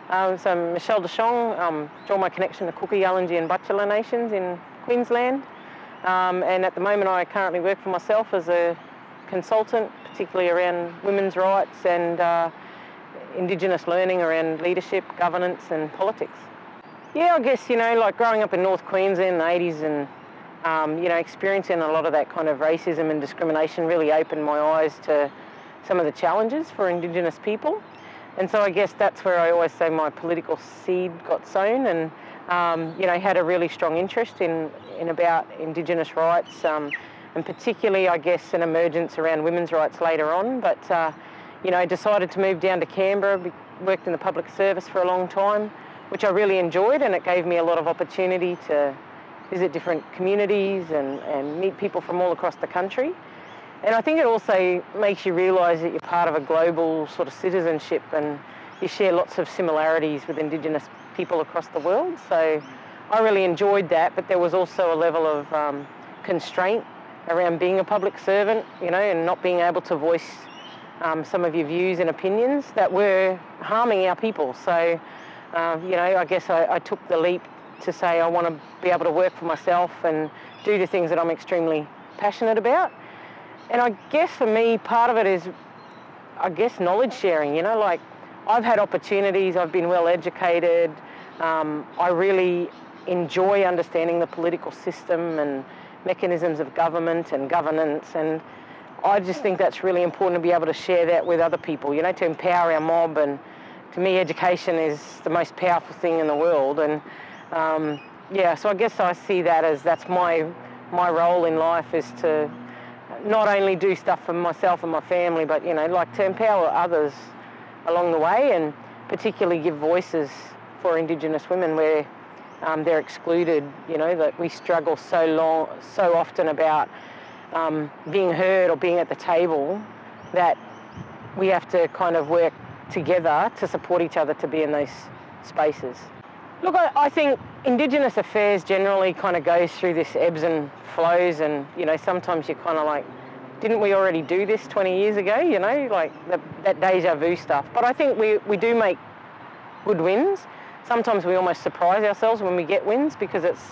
So I'm Michelle Deshong, draw my connection to Cookie, Yallinji and Butchulla nations in Queensland. And at the moment I currently work for myself as a consultant, particularly around women's rights and Indigenous learning around leadership, governance and politics. Yeah, I guess, like growing up in North Queensland in the 80s and, experiencing a lot of that kind of racism and discrimination really opened my eyes to some of the challenges for Indigenous people. And so I guess that's where I always say my political seed got sown and, had a really strong interest in about Indigenous rights and particularly, I guess, an emergence around women's rights later on. But, decided to move down to Canberra, worked in the public service for a long time, which I really enjoyed, and it gave me a lot of opportunity to visit different communities and meet people from all across the country. And I think it also makes you realise that you're part of a global sort of citizenship and you share lots of similarities with Indigenous people across the world. So I really enjoyed that, but there was also a level of constraint around being a public servant, and not being able to voice some of your views and opinions that were harming our people. So, I guess I took the leap to say I want to be able to work for myself and do the things that I'm extremely passionate about. And I guess for me, part of it is, knowledge sharing, like I've had opportunities, I've been well educated, I really enjoy understanding the political system and mechanisms of government and governance, and I just think that's really important to be able to share that with other people, to empower our mob. And to me, education is the most powerful thing in the world. And so I guess I see that as that's my role in life, is to not only do stuff for myself and my family, but, to empower others along the way and particularly give voices for Indigenous women where they're excluded, that we struggle so often about being heard or being at the table, that we have to kind of work together to support each other to be in those spaces. Look, I think Indigenous affairs generally kind of goes through this ebbs and flows, and, sometimes you're kind of like, didn't we already do this 20 years ago, like that deja vu stuff. But I think we do make good wins. Sometimes we almost surprise ourselves when we get wins because it's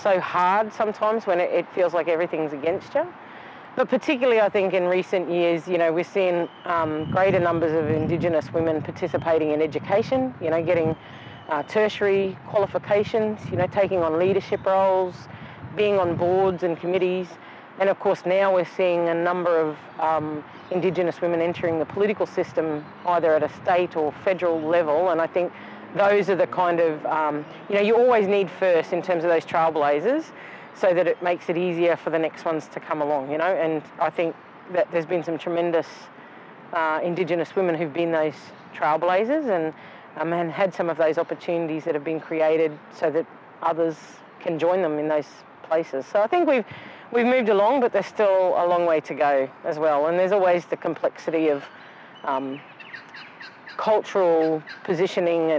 so hard sometimes when it feels like everything's against you. But particularly, I think in recent years, we're seeing greater numbers of Indigenous women participating in education, getting tertiary qualifications, taking on leadership roles, being on boards and committees. And of course, now we're seeing a number of Indigenous women entering the political system, either at a state or federal level. And I think those are the kind of, you always need first in terms of those trailblazers, so that it makes it easier for the next ones to come along, And I think that there's been some tremendous Indigenous women who've been those trailblazers and had some of those opportunities that have been created so that others can join them in those places. So I think we've moved along, but there's still a long way to go as well. And there's always the complexity of cultural positioning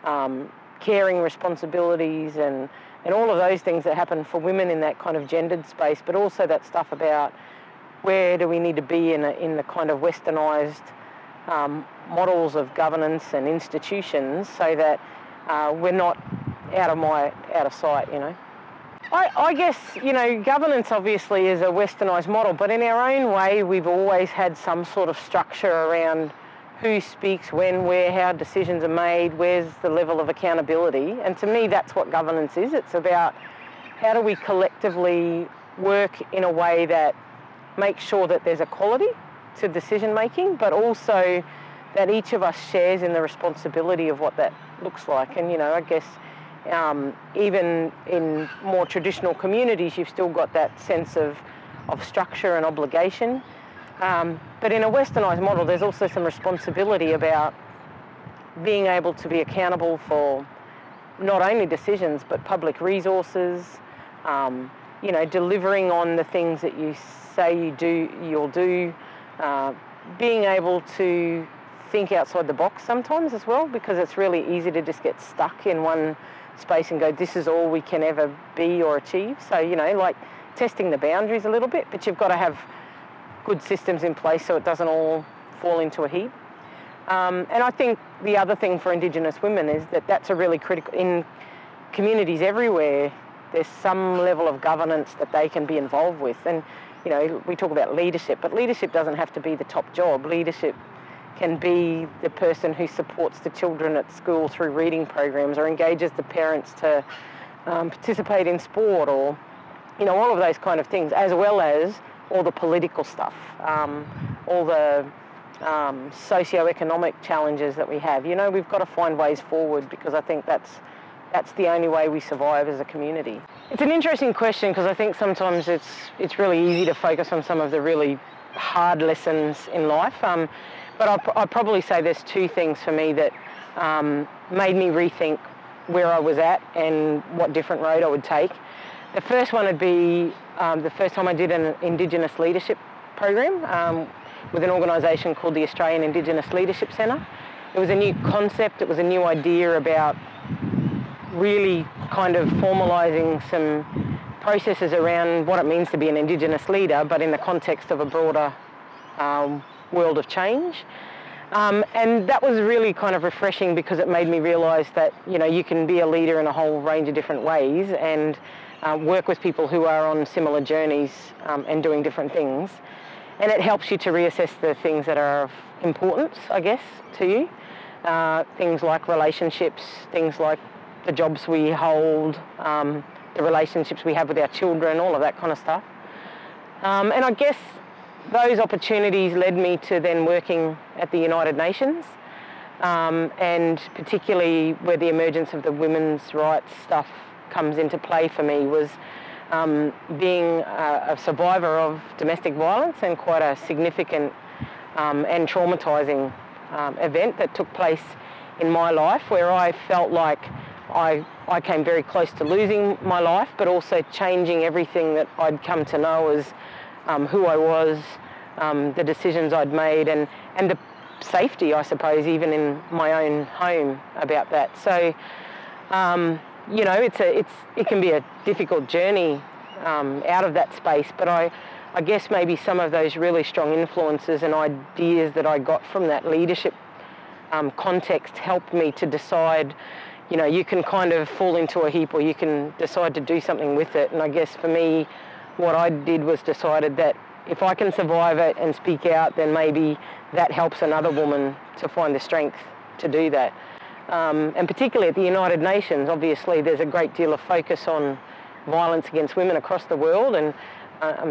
and caring responsibilities and all of those things that happen for women in that kind of gendered space, but also that stuff about where do we need to be in the kind of westernised models of governance and institutions, so that we're not out of sight, I guess, governance obviously is a westernised model, but in our own way, we've always had some sort of structure around who speaks, when, where, how decisions are made, where's the level of accountability. And to me, that's what governance is. It's about how do we collectively work in a way that makes sure that there's equality to decision making, but also that each of us shares in the responsibility of what that looks like. And, I guess even in more traditional communities, you've still got that sense of structure and obligation. But in a westernised model, there's also some responsibility about being able to be accountable for not only decisions, but public resources, delivering on the things that you say you'll do, being able to think outside the box sometimes as well, because it's really easy to just get stuck in one space and go, this is all we can ever be or achieve. So, like testing the boundaries a little bit, but you've got to have good systems in place so it doesn't all fall into a heap. And I think the other thing for Indigenous women is that that's a really critical, in communities everywhere, there's some level of governance that they can be involved with. And, you know, we talk about leadership, but leadership doesn't have to be the top job. Leadership can be the person who supports the children at school through reading programs, or engages the parents to participate in sport, or, you know, all of those kind of things, as well as all the political stuff, all the socio-economic challenges that we have. You know, we've got to find ways forward, because I think that's the only way we survive as a community. It's an interesting question, because I think sometimes it's really easy to focus on some of the really hard lessons in life. But I'd probably say there's two things for me that made me rethink where I was at and what different road I would take. The first one would be the first time I did an Indigenous leadership program with an organisation called the Australian Indigenous Leadership Centre. It was a new concept, it was a new idea about really kind of formalising some processes around what it means to be an Indigenous leader, but in the context of a broader world of change. And that was really kind of refreshing, because it made me realise that, you know, you can be a leader in a whole range of different ways, and work with people who are on similar journeys and doing different things. And it helps you to reassess the things that are of importance, I guess, to you. Things like relationships, things like the jobs we hold, the relationships we have with our children, all of that kind of stuff. And I guess those opportunities led me to then working at the United Nations, and particularly where the emergence of the women's rights stuff comes into play for me was being a survivor of domestic violence, and quite a significant and traumatising event that took place in my life, where I felt like I came very close to losing my life, but also changing everything that I'd come to know as who I was, the decisions I'd made, and the safety, I suppose, even in my own home about that. So, you know, it can be a difficult journey out of that space, but I guess maybe some of those really strong influences and ideas that I got from that leadership context helped me to decide, you know, you can kind of fall into a heap, or you can decide to do something with it. And I guess for me, what I did was decided that if I can survive it and speak out, then maybe that helps another woman to find the strength to do that. And particularly at the United Nations, obviously there's a great deal of focus on violence against women across the world, and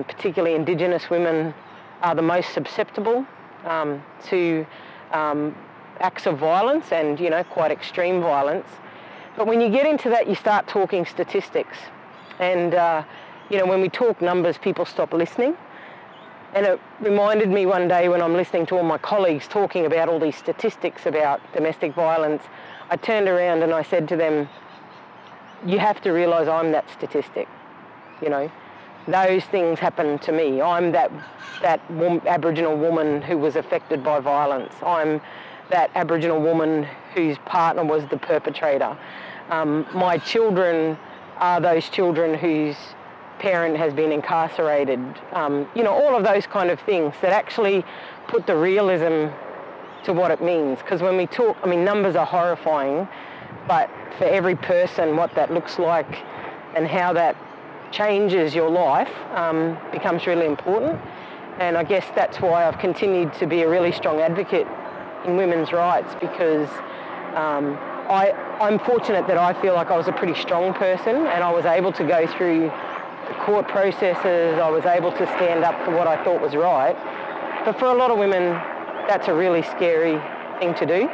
particularly Indigenous women are the most susceptible to acts of violence, and, you know, quite extreme violence. But when you get into that, you start talking statistics. And, you know, when we talk numbers, people stop listening. And it reminded me one day when I'm listening to all my colleagues talking about all these statistics about domestic violence, I turned around and I said to them, you have to realise I'm that statistic, you know. Those things happen to me. I'm that Aboriginal woman who was affected by violence. I'm that Aboriginal woman whose partner was the perpetrator. My children are those children whose parent has been incarcerated. You know, all of those kind of things that actually put the realism to what it means. Because when we talk, I mean, numbers are horrifying, but for every person, what that looks like and how that changes your life becomes really important. And I guess that's why I've continued to be a really strong advocate in women's rights, because I'm fortunate that I feel like I was a pretty strong person, and I was able to go through the court processes, I was able to stand up for what I thought was right. But for a lot of women, that's a really scary thing to do.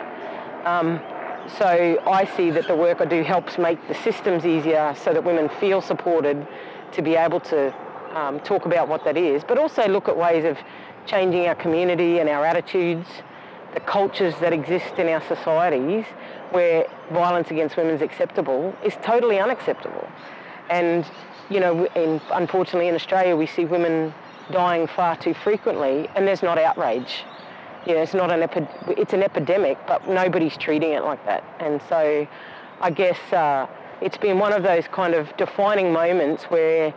So I see that the work I do helps make the systems easier so that women feel supported to be able to talk about what that is, but also look at ways of changing our community and our attitudes, the cultures that exist in our societies where violence against women is acceptable is totally unacceptable. And, you know, unfortunately in Australia we see women dying far too frequently, and there's not outrage. You know, it's not it's an epidemic, but nobody's treating it like that. And so I guess it's been one of those kind of defining moments where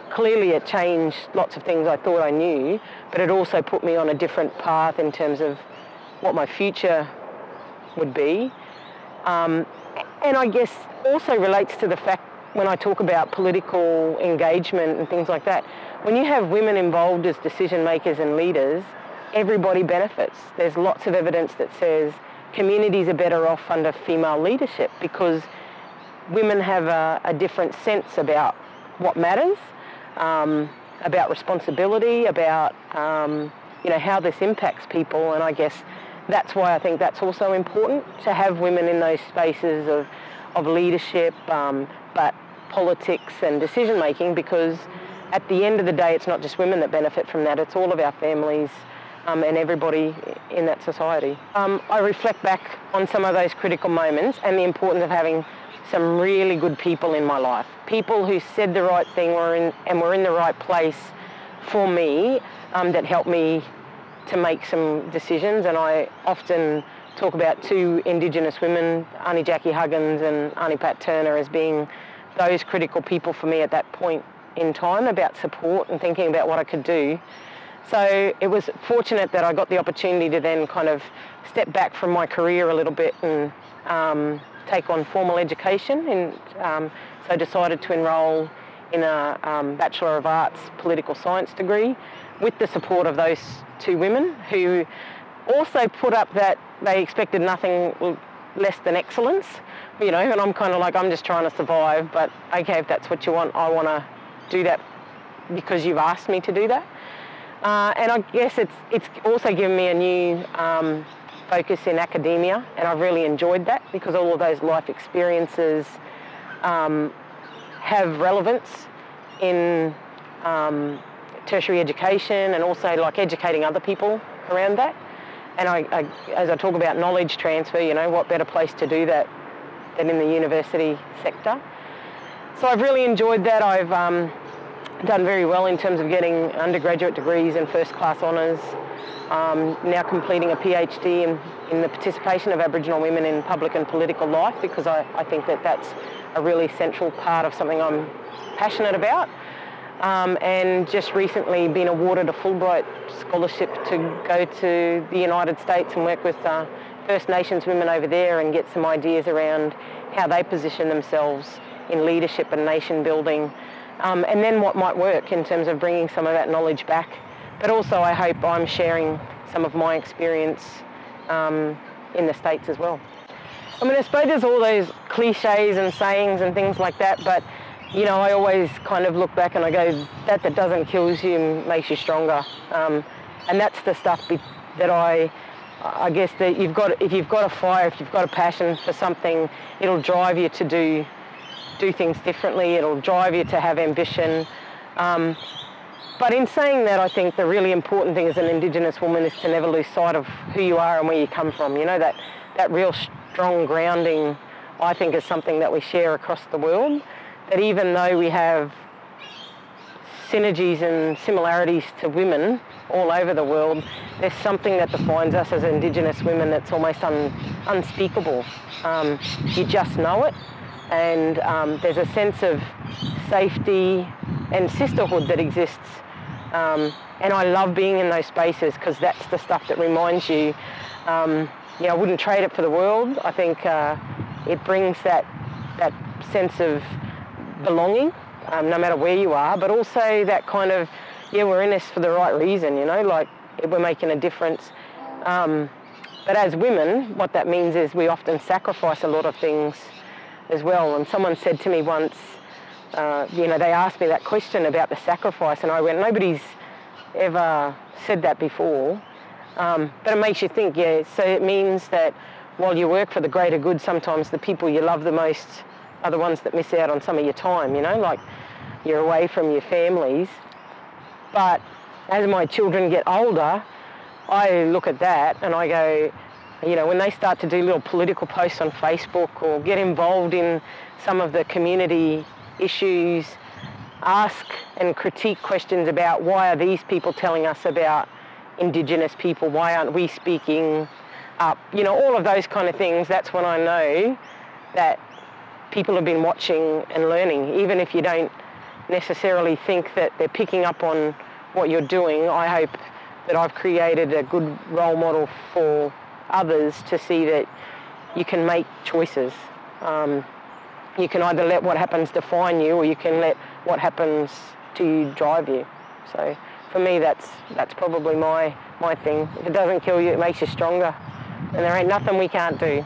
clearly it changed lots of things I thought I knew, but it also put me on a different path in terms of what my future would be. And I guess also relates to the fact when I talk about political engagement and things like that, when you have women involved as decision makers and leaders, everybody benefits. There's lots of evidence that says communities are better off under female leadership because women have a different sense about what matters, about responsibility, about how this impacts people. And I guess that's why I think that's also important, to have women in those spaces of leadership, but politics and decision making, because at the end of the day it's not just women that benefit from that, it's all of our families and everybody in that society. I reflect back on some of those critical moments and the importance of having some really good people in my life. People who said the right thing and were in the right place for me, that helped me to make some decisions. And I often talk about two Indigenous women, Auntie Jackie Huggins and Auntie Pat Turner, as being those critical people for me at that point in time, about support and thinking about what I could do. So it was fortunate that I got the opportunity to then kind of step back from my career a little bit and take on formal education. And so I decided to enrol in a Bachelor of Arts Political Science degree with the support of those two women, who also put up that they expected nothing less than excellence, and I'm kind of like, I'm just trying to survive, but okay, if that's what you want, I want to do that because you've asked me to do that. And I guess it's also given me a new focus in academia, and I've really enjoyed that because all of those life experiences have relevance in tertiary education, and also like educating other people around that. And I as I talk about knowledge transfer, what better place to do that than in the university sector. So I've really enjoyed that. I've done very well in terms of getting undergraduate degrees and first class honours. Now completing a PhD in the participation of Aboriginal women in public and political life, because I think that that's a really central part of something I'm passionate about. And just recently been awarded a Fulbright scholarship to go to the United States and work with First Nations women over there and get some ideas around how they position themselves in leadership and nation building, and then what might work in terms of bringing some of that knowledge back. But also I hope I'm sharing some of my experience in the States as well. I mean, I suppose there's all those cliches and sayings and things like that, but I always kind of look back and I go, that doesn't kill you makes you stronger. And that's the stuff that I guess that if you've got a fire, if you've got a passion for something, it'll drive you to do things differently. It'll drive you to have ambition. But in saying that, I think the really important thing as an Indigenous woman is to never lose sight of who you are and where you come from. That real strong grounding, I think, is something that we share across the world. That even though we have synergies and similarities to women all over the world, there's something that defines us as Indigenous women that's almost unspeakable. You just know it, and there's a sense of safety and sisterhood that exists. And I love being in those spaces because that's the stuff that reminds you. I wouldn't trade it for the world. I think it brings that sense of belonging, no matter where you are, but also that kind of, we're in this for the right reason, like we're making a difference. But as women, what that means is we often sacrifice a lot of things as well. And someone said to me once, they asked me that question about the sacrifice, and I went, nobody's ever said that before. But it makes you think, so it means that while you work for the greater good, sometimes the people you love the most are the ones that miss out on some of your time, like you're away from your families. But as my children get older, I look at that and I go, when they start to do little political posts on Facebook or get involved in some of the community issues, ask and critique questions about why are these people telling us about Indigenous people, why aren't we speaking up, all of those kind of things, that's when I know that people have been watching and learning. Even if you don't necessarily think that they're picking up on what you're doing, I hope that I've created a good role model for others to see that you can make choices. You can either let what happens define you, or you can let what happens to you drive you. So for me, that's probably my thing. If it doesn't kill you, it makes you stronger. And there ain't nothing we can't do.